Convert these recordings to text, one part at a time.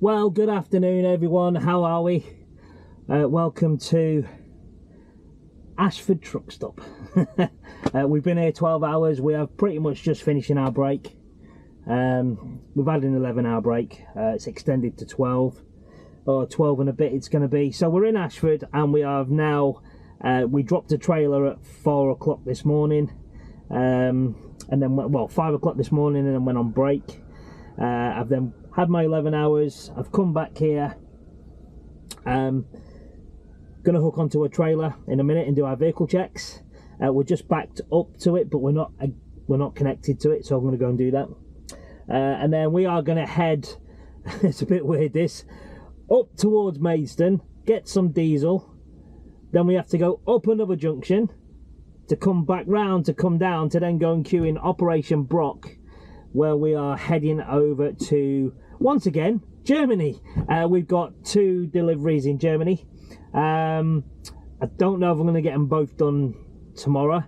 Well, good afternoon everyone, how are we? Welcome to Ashford Truck Stop. We've been here 12 hours, we are pretty much just finishing our break. We've had an 11-hour break, it's extended to 12, or 12 and a bit it's going to be. So we're in Ashford and we have now, we dropped a trailer at 4 o'clock this morning, and then, well, 5 o'clock this morning, and then went on break. I've then had my 11 hours, I've come back here, gonna hook onto a trailer in a minute and do our vehicle checks. We're just backed up to it, but we're not connected to it, so I'm gonna go and do that. And then we are gonna head, it's a bit weird this, up towards Maidstone, get some diesel, then we have to go up another junction to come back round to come down to then go and queue in Operation Brock, where we are heading over to, once again, Germany. We've got 2 deliveries in Germany. I don't know if I'm going to get them both done tomorrow,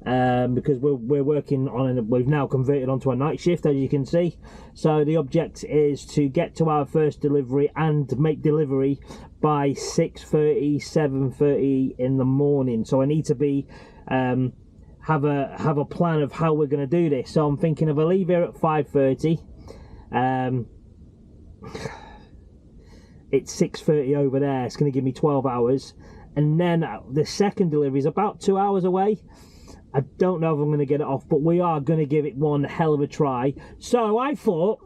because we're working on it. We've now converted onto a night shift, as you can see. So the object is to get to our first delivery and make delivery by 6:30, 7:30 in the morning. So I need to be have a plan of how we're going to do this. So I'm thinking if I leave here at 5:30, it's 6:30 over there, it's going to give me 12 hours, and then the second delivery is about 2 hours away. I don't know if I'm going to get it off, but we are going to give it one hell of a try. So I thought,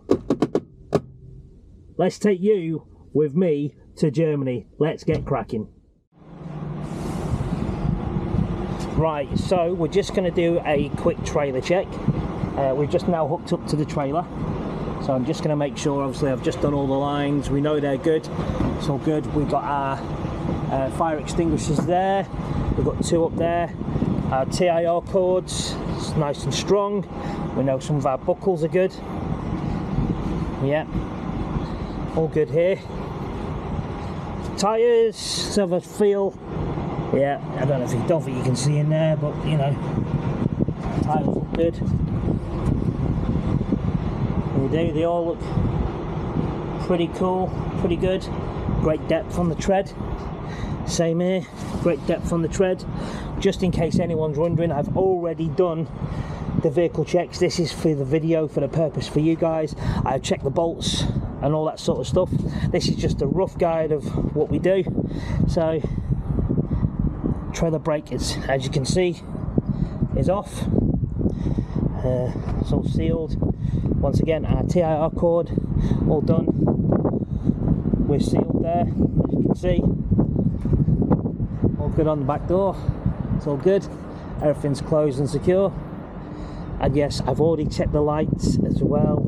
let's take you with me to Germany. Let's get cracking. Right, so we're just going to do a quick trailer check. We've just now hooked up to the trailer, so I'm just going to make sure, obviously I've just done all the lines, we know they're good, it's all good. We've got our fire extinguishers there, we've got 2 up there, our TIR cords, it's nice and strong, we know some of our buckles are good, yeah, all good here. Tyres, have a feel. Yeah, I don't think you can see in there, but you know, tyres look good. They all look pretty cool, pretty good. Great depth on the tread. Same here, great depth on the tread. Just in case anyone's wondering, I've already done the vehicle checks. This is for the video, for the purpose for you guys. I've checked the bolts and all that sort of stuff. This is just a rough guide of what we do. So, trailer brake is, as you can see, is off. It's all sealed. Once again, our TIR cord all done. We're sealed there, as you can see. All good on the back door. It's all good. Everything's closed and secure. And yes, I've already checked the lights as well.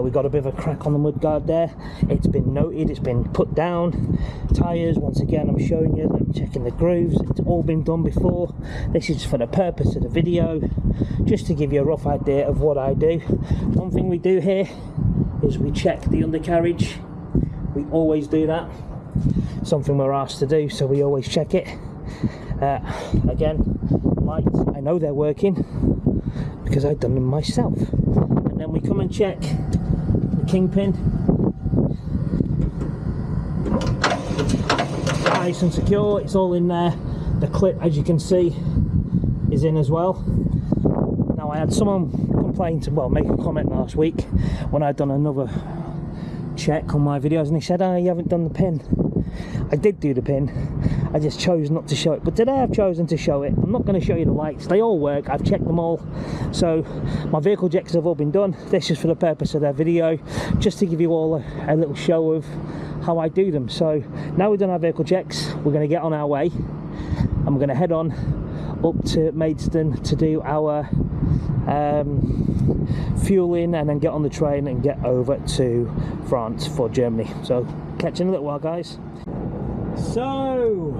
We've got a bit of a crack on the mudguard there. It's been noted, it's been put down. Tyres, once again, I'm showing you, I'm checking the grooves. It's all been done before. This is for the purpose of the video, just to give you a rough idea of what I do. One thing we do here is we check the undercarriage. We always do that. Something we're asked to do, so we always check it. Again, lights, I know they're working because I've done them myself. And then we come and check the kingpin. Nice and secure, it's all in there. The clip, as you can see, is in as well. Now I had someone complain to, well, make a comment last week when I'd done another check on my videos, and he said, oh, you haven't done the pin. I did do the pin, I just chose not to show it, but today I've chosen to show it. I'm not going to show you the lights, they all work, I've checked them all. So my vehicle checks have all been done. This is for the purpose of their video, just to give you all a little show of how I do them. So now we've done our vehicle checks, we're going to get on our way and we're going to head on up to Maidstone to do our fueling, and then get on the train and get over to France for Germany. So catch you in a little while, guys. So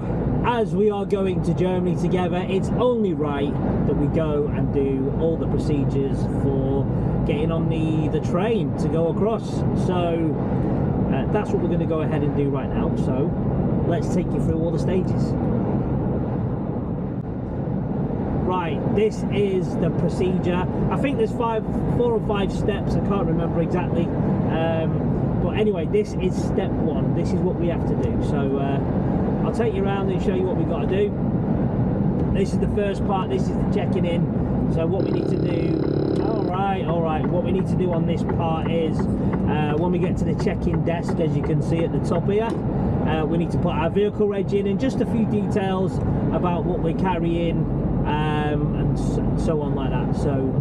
as we are going to Germany together, it's only right that we go and do all the procedures for getting on the train to go across. So that's what we're going to go ahead and do right now. So let's take you through all the stages. Right, this is the procedure. I think there's 4 or 5 steps, I can't remember exactly. But anyway, this is step one. This is what we have to do. So I'll take you around and show you what we've got to do. This is the first part. This is the checking in. So what we need to do, all right, what we need to do on this part is when we get to the check-in desk, as you can see at the top here, we need to put our vehicle reg in and just a few details about what we're carrying and so on like that. So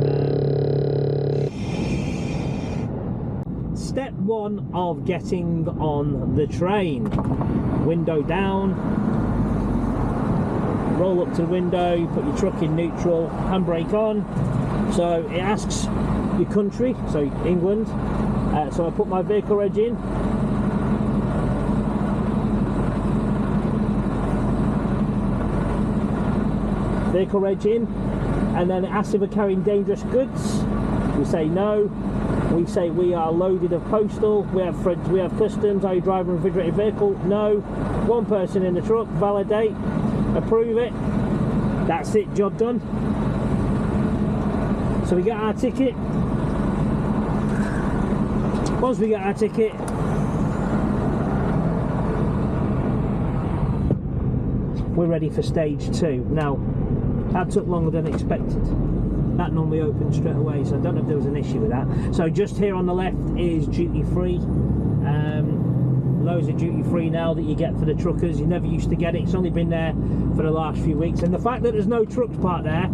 step one of getting on the train: window down, roll up to the window, you put your truck in neutral, handbrake on. So it asks your country, so England. So I put my vehicle reg in. Vehicle reg in, and then it asks if we're carrying dangerous goods. We say no. We say we are loaded of postal. We have customs. Are you driving a refrigerated vehicle? No. One person in the truck. Validate. Approve it. That's it. Job done. So we get our ticket. Once we get our ticket, we're ready for stage 2. Now, that took longer than expected. That normally opened straight away, so I don't know if there was an issue with that. So just here on the left is duty free. Loads of duty free now that you get for the truckers. You never used to get it. It's only been there for the last few weeks, and the fact that there's no trucks parked there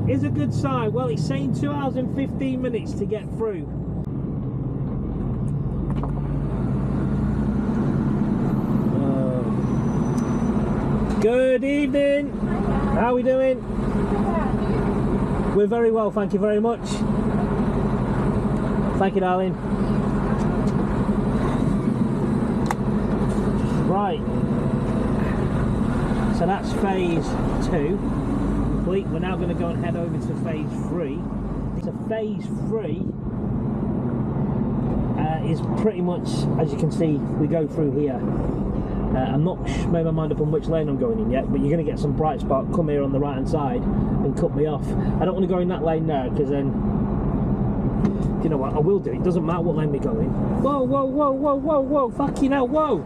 is a good sign. Well, it's saying 2 hours and 15 minutes to get through. Good evening. How are we doing? We're very well, thank you very much. Thank you, darling. Right. So that's phase 2 complete. We're now going to go and head over to phase 3. So phase 3 is pretty much, as you can see, we go through here. I'm not made my mind up on which lane I'm going in yet, but you're going to get some bright spot come here on the right hand side and cut me off. I don't want to go in that lane now, because then, you know what, I will do. It doesn't matter what lane we go in. Whoa, whoa, whoa, whoa, whoa, whoa, fucking hell, whoa.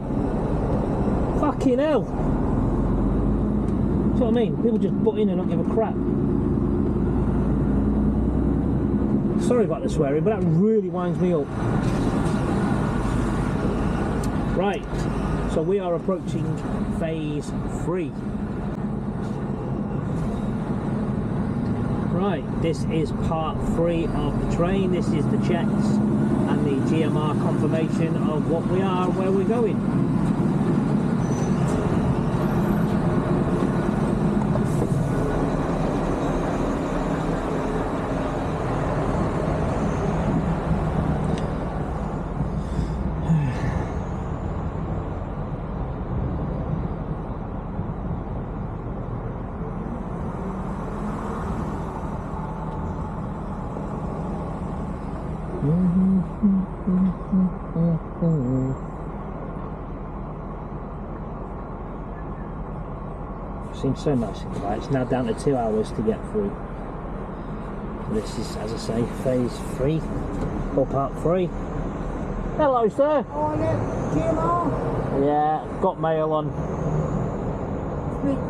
Fucking hell. That's what I mean. People just butt in and not give a crap. Sorry about the swearing, but that really winds me up. Right. So we are approaching phase 3. Right, this is part 3 of the train. This is the checks and the GMR confirmation of what we are and where we're going. Seems so nice in the light. It's now down to 2 hours to get through. This is, as I say, phase 3 or part 3. Hello, sir. Oh, GMR? Yeah, got mail on.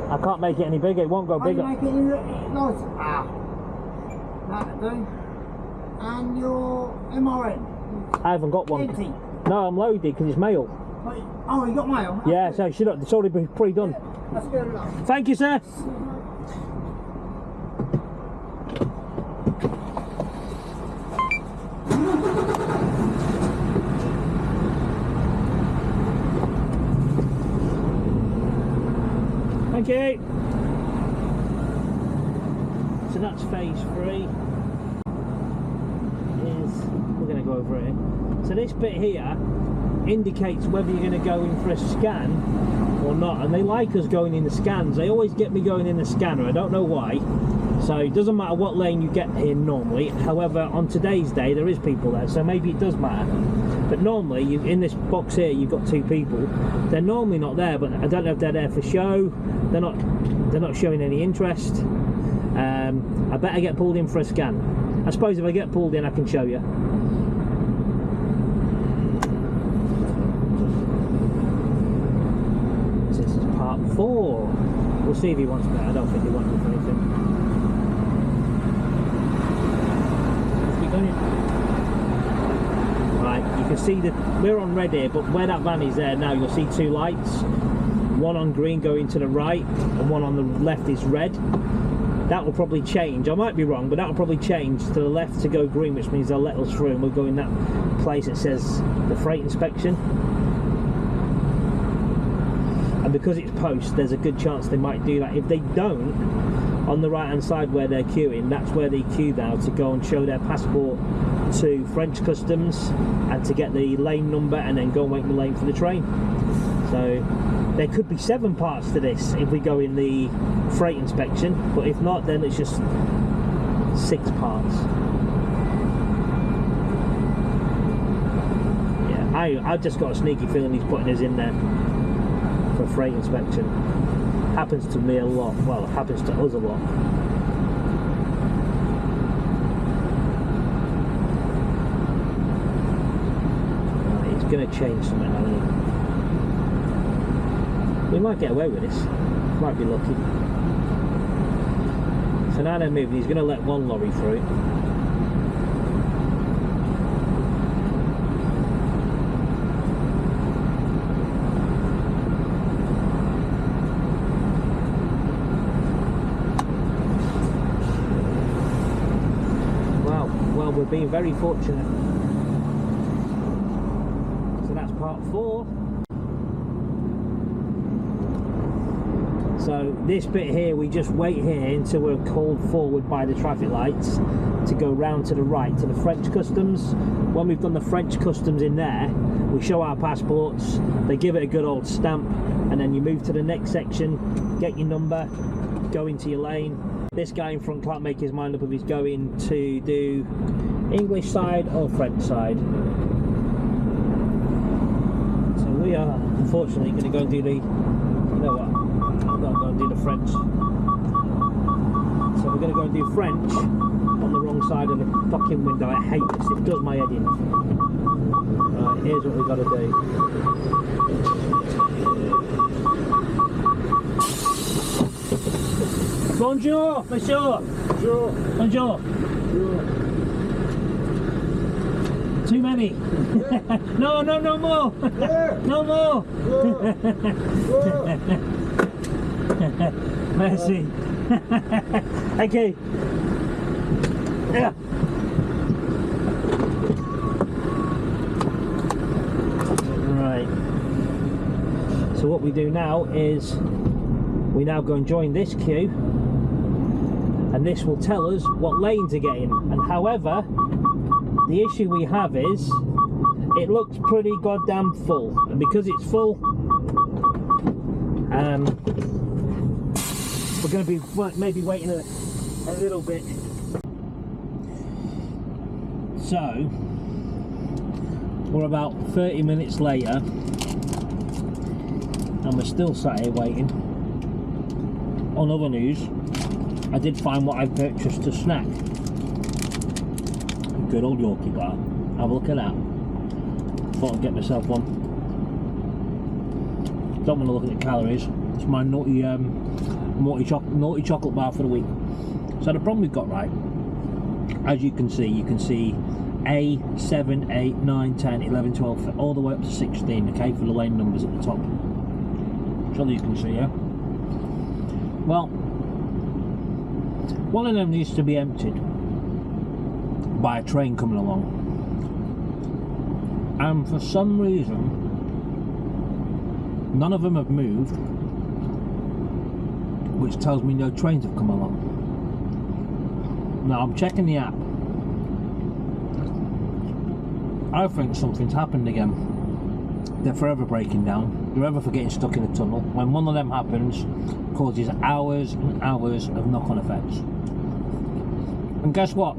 I can't make it any bigger. It won't go bigger. Make it nice. That'll do. And your MRN? I haven't got one. Empty. No, I'm loaded because it's mail. Oh, you got mail? Yeah, so it's already been pre-done. Yeah, that's good enough. Thank you, sir. Thank you. So that's phase 3. We're going to go over it. So this bit here indicates whether you're going to go in for a scan or not, and they like us going in the scans. They always get me going in the scanner. I don't know why. So it doesn't matter what lane you get here normally. However, on today's day there is people there, so maybe it does matter. But normally in this box here you've got 2 people. They're normally not there, but I don't know if they're there for show. They're not showing any interest. I better get pulled in for a scan. I suppose if I get pulled in I can show you. see if he wants me. I don't think he wants me for anything. Let's keep going. Right, you can see that we're on red here, but where that van is there now, you'll see two lights. One on green going to the right, and one on the left is red. That will probably change. I might be wrong, but that will probably change to the left to go green, which means they'll let us through, and we'll go in that place that says the freight inspection. And because it's post, there's a good chance they might do that. If they don't, on the right hand side where they're queuing, that's where they queue now to go and show their passport to French customs and to get the lane number and then go and wait in the lane for the train. So there could be 7 parts to this if we go in the freight inspection, but if not, then it's just 6 parts. Yeah, I've just got a sneaky feeling he's putting us in there for freight inspection. Happens to me a lot. Well, it happens to us a lot. Right, it's going to change something, I think. We might get away with this. Might be lucky. So now they're moving. He's going to let one lorry through. Well, we're being very fortunate. So that's part 4. So this bit here, we just wait here until we're called forward by the traffic lights to go round to the right to the French customs. When we've done the French customs in there, we show our passports, they give it a good old stamp, and then you move to the next section, get your number, go into your lane. This guy in front can't make his mind up if he's going to do English side or French side. So we are unfortunately going to go and do the, you know what, I'm going to go and do the French. So we're going to go and do French on the wrong side of the fucking window. I hate this, it does my head in. Right, here's what we've got to do. Bonjour, monsieur. Bonjour. Bonjour. Bonjour. Too many. Yeah. No more. Yeah. No more. Yeah. Merci. Okay. Yeah. Right. So what we do now is we now go and join this queue, and this will tell us what lane to get in. And however, the issue we have is it looks pretty goddamn full, and because it's full, we're going to be maybe waiting a little bit. So we're about 30 minutes later and we're still sat here waiting. On other news, I did find what I purchased to snack. A good old Yorkie bar. Have a look at that. Thought I'd get myself one. Don't want to look at the calories. It's my naughty chocolate bar for the week. So the problem we've got, right, as you can see A, 7, 8, 9, 10, 11, 12, all the way up to 16, okay, for the lane numbers at the top. So you can see, yeah? Well, one of them needs to be emptied by a train coming along, and for some reason none of them have moved, which tells me no trains have come along. Now I'm checking the app. I think something's happened again. They're forever breaking down. They're ever for getting stuck in a tunnel. When one of them happens, it causes hours and hours of knock-on effects. And guess what?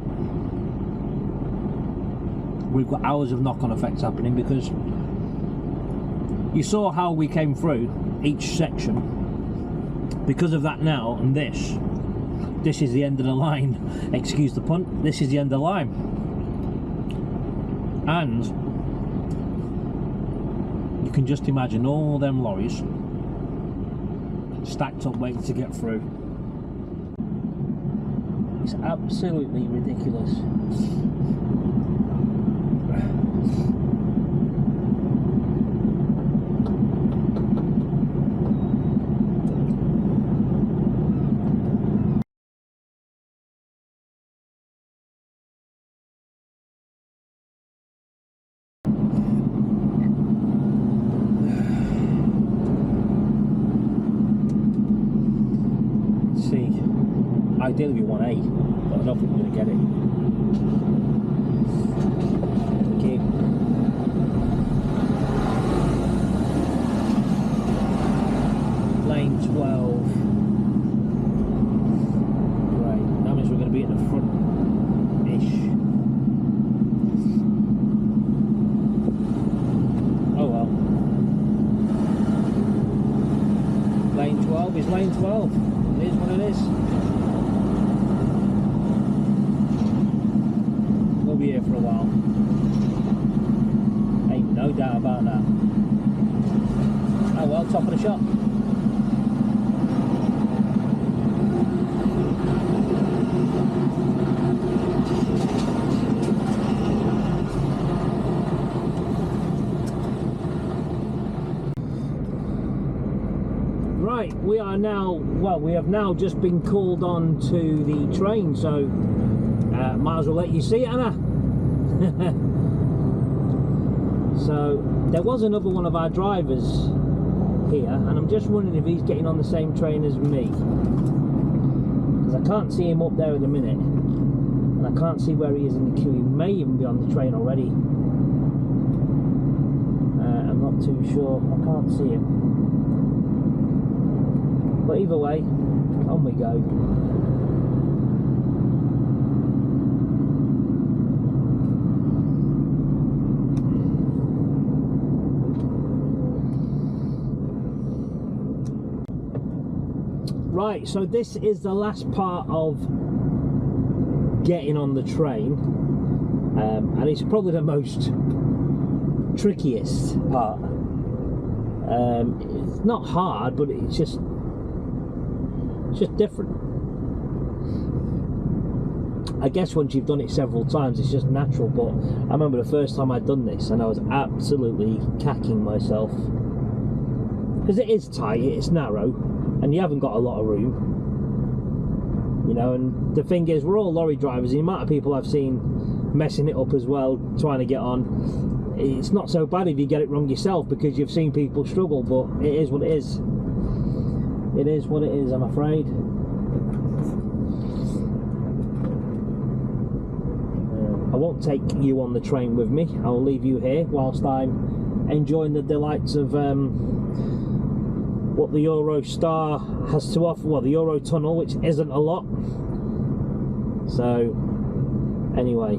We've got hours of knock-on effects happening, because you saw how we came through each section. Because of that now, and this is the end of the line. Excuse the pun, this is the end of the line. And you can just imagine all them lorries stacked up waiting to get through. It's absolutely ridiculous. See, ideally we want 8, but I don't think we're going to get it. Okay. Lane 12. Right, that means we're going to be at the front-ish. Oh well. Lane 12 is lane 12. It is what it is. We'll be here for a while. Ain't no doubt about that. Oh well, top of the shop. Right, we are now, well, we have now just been called on to the train, so might as well let you see it, Anna. So there was another one of our drivers here, and I'm just wondering if he's getting on the same train as me, because I can't see him up there at the minute, and I can't see where he is in the queue. He may even be on the train already. I'm not too sure. I can't see him. But either way, on we go. Right, so this is the last part of getting on the train, and it's probably the most trickiest part. It's not hard, but it's just different. I guess once you've done it several times it's just natural, but I remember the first time I'd done this and I was absolutely cacking myself, because it is tight, it's narrow, and you haven't got a lot of room, you know. And the thing is, we're all lorry drivers, the amount of people I've seen messing it up as well, trying to get on. It's not so bad if you get it wrong yourself, because you've seen people struggle, but it is what it is. It is what it is, I'm afraid. I won't take you on the train with me. I'll leave you here whilst I'm enjoying the delights of what the Eurostar has to offer. Well, the Eurotunnel, which isn't a lot. So, anyway.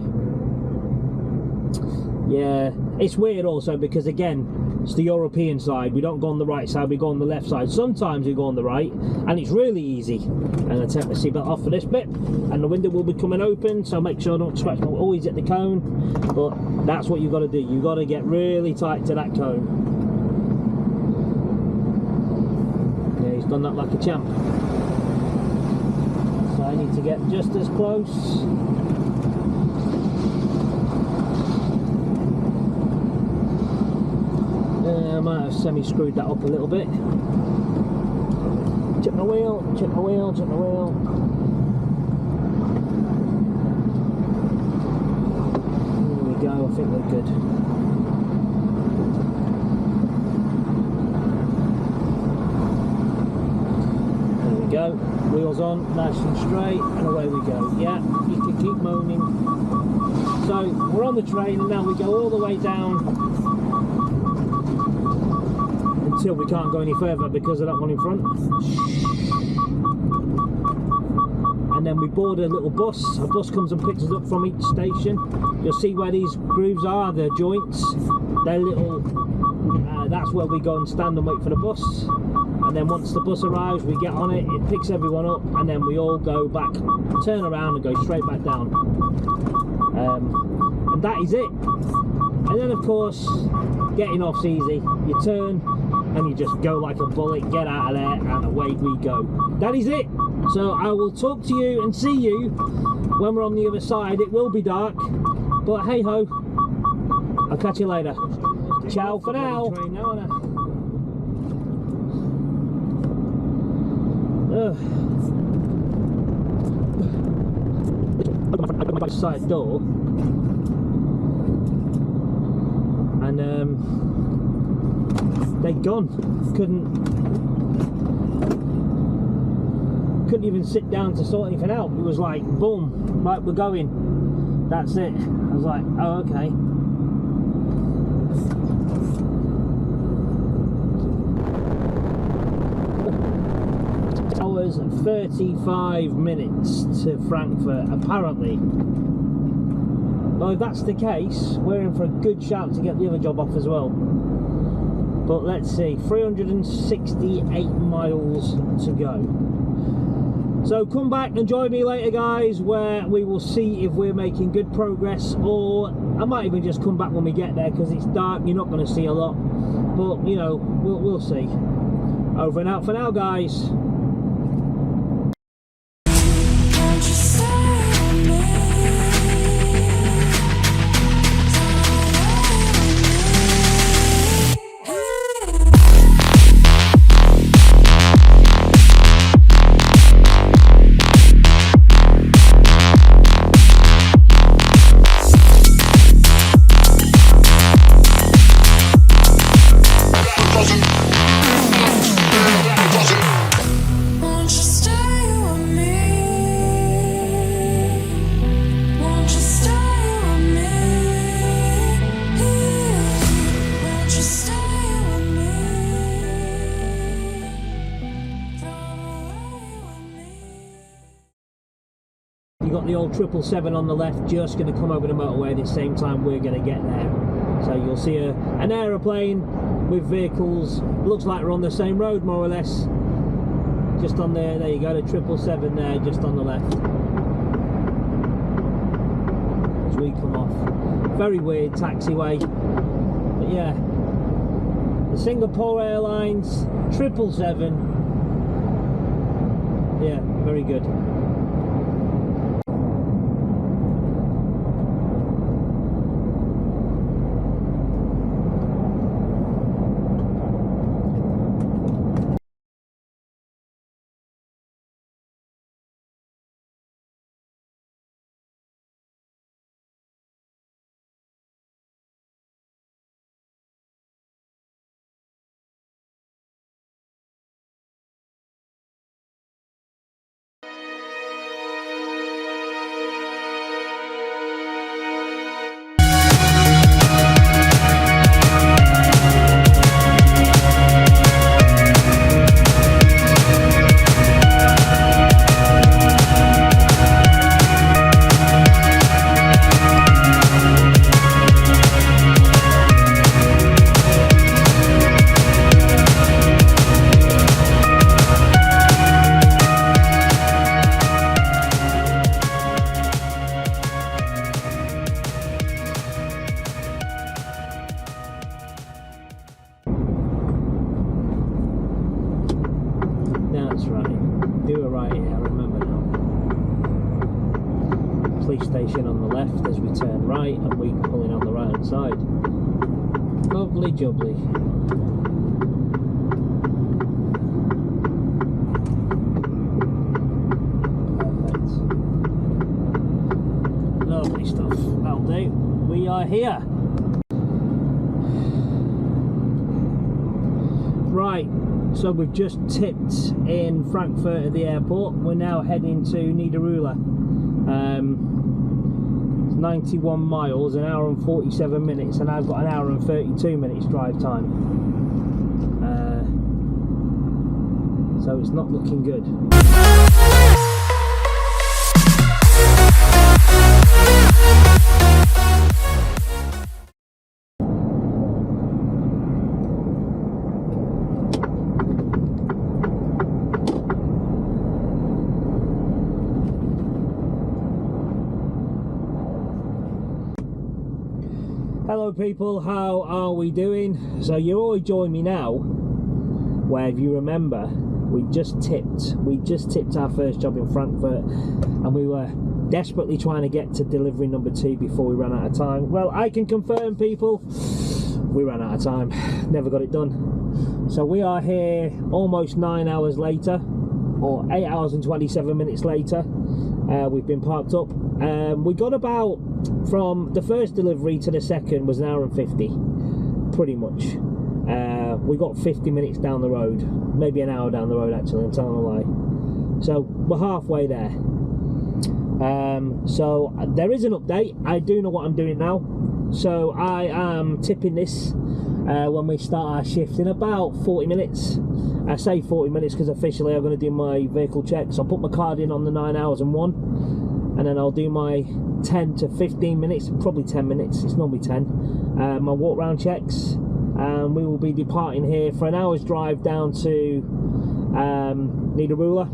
Yeah, it's weird also because, again, it's the European side. We don't go on the right side, we go on the left side. Sometimes we go on the right, and it's really easy. And I take the seatbelt off for this bit, and the window will be coming open, so make sure I don't scratch. Don't always hit the cone, but that's what you've got to do. You've got to get really tight to that cone. Yeah, he's done that like a champ. So I need to get just as close. I might have semi-screwed that up a little bit. Chip my wheel, chip my wheel, chip my wheel. There we go, I think we're good. There we go, wheels on, nice and straight, and away we go. Yeah, you can keep moaning. So, we're on the train, and now we go all the way down until we can't go any further because of that one in front. And then we board a little bus. A bus comes and picks us up from each station. You'll see where these grooves are, the joints. They're little, that's where we go and stand and wait for the bus. And then once the bus arrives, we get on it, it picks everyone up, and then we all go back, turn around and go straight back down. And that is it. And then of course, getting off's easy. You turn, and you just go like a bullet, get out of there, and away we go. That is it. So I will talk to you and see you when we're on the other side. It will be dark, but hey ho, I'll catch you later. Ciao for now. My side door, and they'd gone. Couldn't even sit down to sort anything out. It was like, boom, right, we're going. That's it. I was like, oh, okay. Hours and 35 minutes to Frankfurt, apparently. Well, if that's the case, we're in for a good shout to get the other job off as well. But let's see, 368 miles to go. So come back and join me later, guys, where we will see if we're making good progress, or I might even just come back when we get there, because it's dark, you're not going to see a lot. But, you know, we'll see. Over and out for now, guys. You got the old 777 on the left, just going to come over the motorway at the same time we're going to get there. So you'll see an aeroplane with vehicles. Looks like we're on the same road, more or less. Just on there you go, the 777 there, just on the left. As we come off. Very weird taxiway. But yeah, the Singapore Airlines 777. Yeah, very good. Station on the left as we turn right, and we pulling on the right hand side. Lovely jubbly. Perfect. Lovely stuff. That'll do. We are here. Right, so we've just tipped in Frankfurt at the airport. We're now heading to Niederulla. 91 miles, an hour and 47 minutes, and I've got an hour and 32 minutes drive time. So it's not looking good. Hello people, how are we doing? So you already joined me now where, if you remember, we just tipped our first job in Frankfurt, and we were desperately trying to get to delivery number 2 before we ran out of time. Well, I can confirm, people, we ran out of time, never got it done. So we are here almost 9 hours later, or 8 hours and 27 minutes later. We've been parked up. We got about, from the first delivery to the second was 1 hour and 50, pretty much. We got 50 minutes down the road, maybe an hour down the road actually, I'm telling a lie. So we're halfway there. So there is an update. I do know what I'm doing now. So I am tipping this when we start our shift in about 40 minutes. I say 40 minutes because officially I'm going to do my vehicle checks. I'll put my card in on the 9 hours and 1, and then I'll do my 10 to 15 minutes, probably 10 minutes, it's normally 10, my walk round checks, and we will be departing here for an hour's drive down to Niederruhr,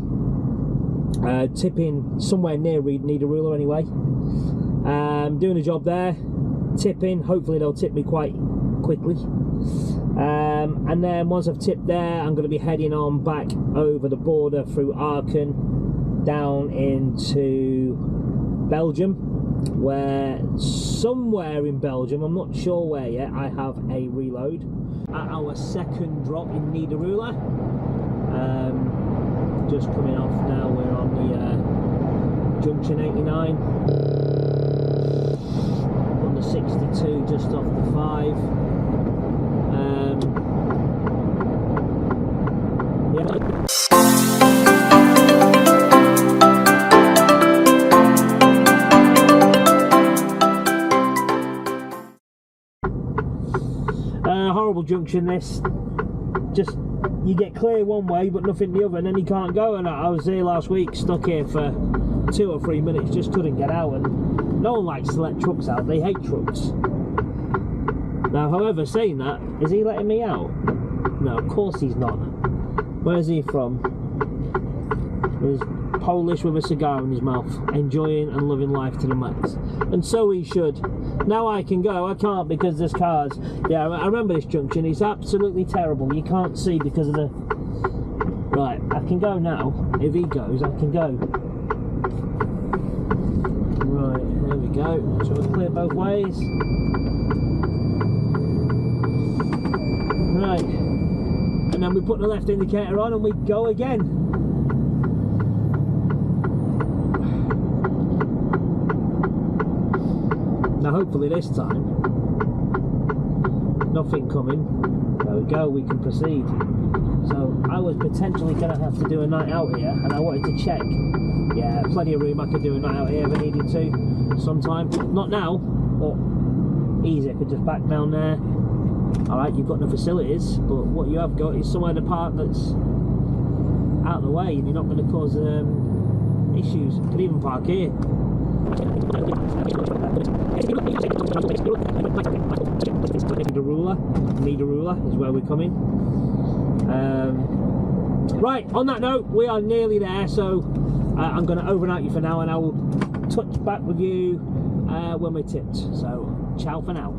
tipping somewhere near Niederruhr anyway. Doing a job there, tipping, hopefully they'll tip me quite quickly. And then once I've tipped there, I'm going to be heading on back over the border through Aachen down into Belgium, where somewhere in Belgium, I'm not sure where yet, I have a reload at our second drop in Niederruhr. Just coming off now, we're on the junction 89 on the 62, just off the 5. Horrible junction this. Just, you get clear one way but nothing the other, and then you can't go. And I was here last week, stuck here for 2 or 3 minutes, just couldn't get out, and no one likes to let trucks out, they hate trucks. Now, however, saying that, is he letting me out? No, of course he's not. Where's he from? He's Polish with a cigar in his mouth, enjoying and living life to the max. And so he should. Now I can go, I can't because there's cars. Yeah, I remember this junction, it's absolutely terrible. You can't see because of the... Right, I can go now. If he goes, I can go. Right, there we go. So we'll clear both ways. Right, and then we put the left indicator on and we go again. Now hopefully this time, nothing coming. There we go, we can proceed. So I was potentially going to have to do a night out here, and I wanted to check. Yeah, plenty of room, I could do a night out here if I needed to sometime. Not now, but easy, I could just back down there. Alright, you've got the facilities, but what you have got is somewhere to park that's out of the way, and you're not going to cause issues. You could even park here. Niederruhr is where we're coming. Right, on that note, we are nearly there, so I'm going to overnight you for now, and I will touch back with you when we're tipped. So, ciao for now.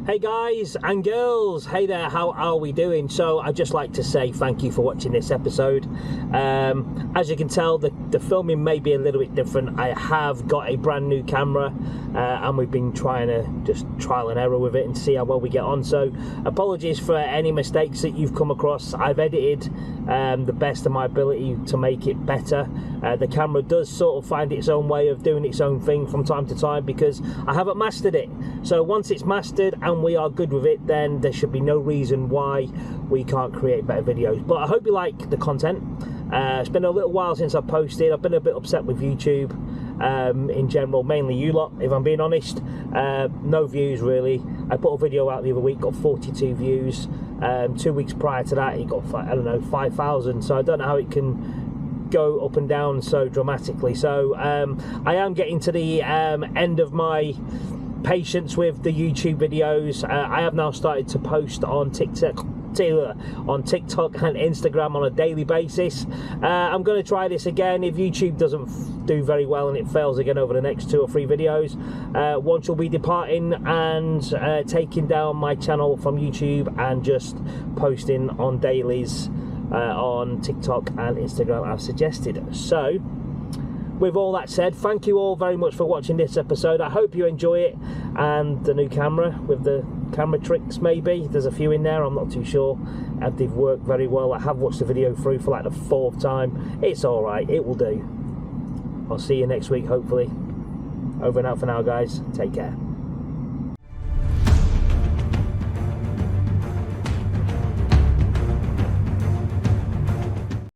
Hey guys and girls, hey there, how are we doing? So I'd just like to say thank you for watching this episode. As you can tell, the filming may be a little bit different. I have got a brand new camera and we've been trying to just trial and error with it and see how well we get on. So apologies for any mistakes that you've come across. I've edited the best of my ability to make it better. The camera does sort of find its own way of doing its own thing from time to time because I haven't mastered it. So once it's mastered and we are good with it, then there should be no reason why we can't create better videos. But I hope you like the content. It's been a little while since I've posted. I've been a bit upset with YouTube in general, mainly you lot, if I'm being honest. No views really. I put a video out the other week, got 42 views. 2 weeks prior to that it got, I don't know, 5,000. So I don't know how it can go up and down so dramatically. So I am getting to the end of my patience with the YouTube videos. I have now started to post on TikTok on TikTok and Instagram on a daily basis. I'm going to try this again. If YouTube doesn't do very well and it fails again over the next 2 or 3 videos, once you'll be departing and taking down my channel from YouTube and just posting on dailies on TikTok and Instagram I've suggested. So with all that said, thank you all very much for watching this episode. I hope you enjoy it, and the new camera with the camera tricks, maybe there's a few in there, I'm not too sure, and they've worked very well. I have watched the video through for like the 4th time. It's alright, it will do. I'll see you next week hopefully. Over and out for now guys, take care.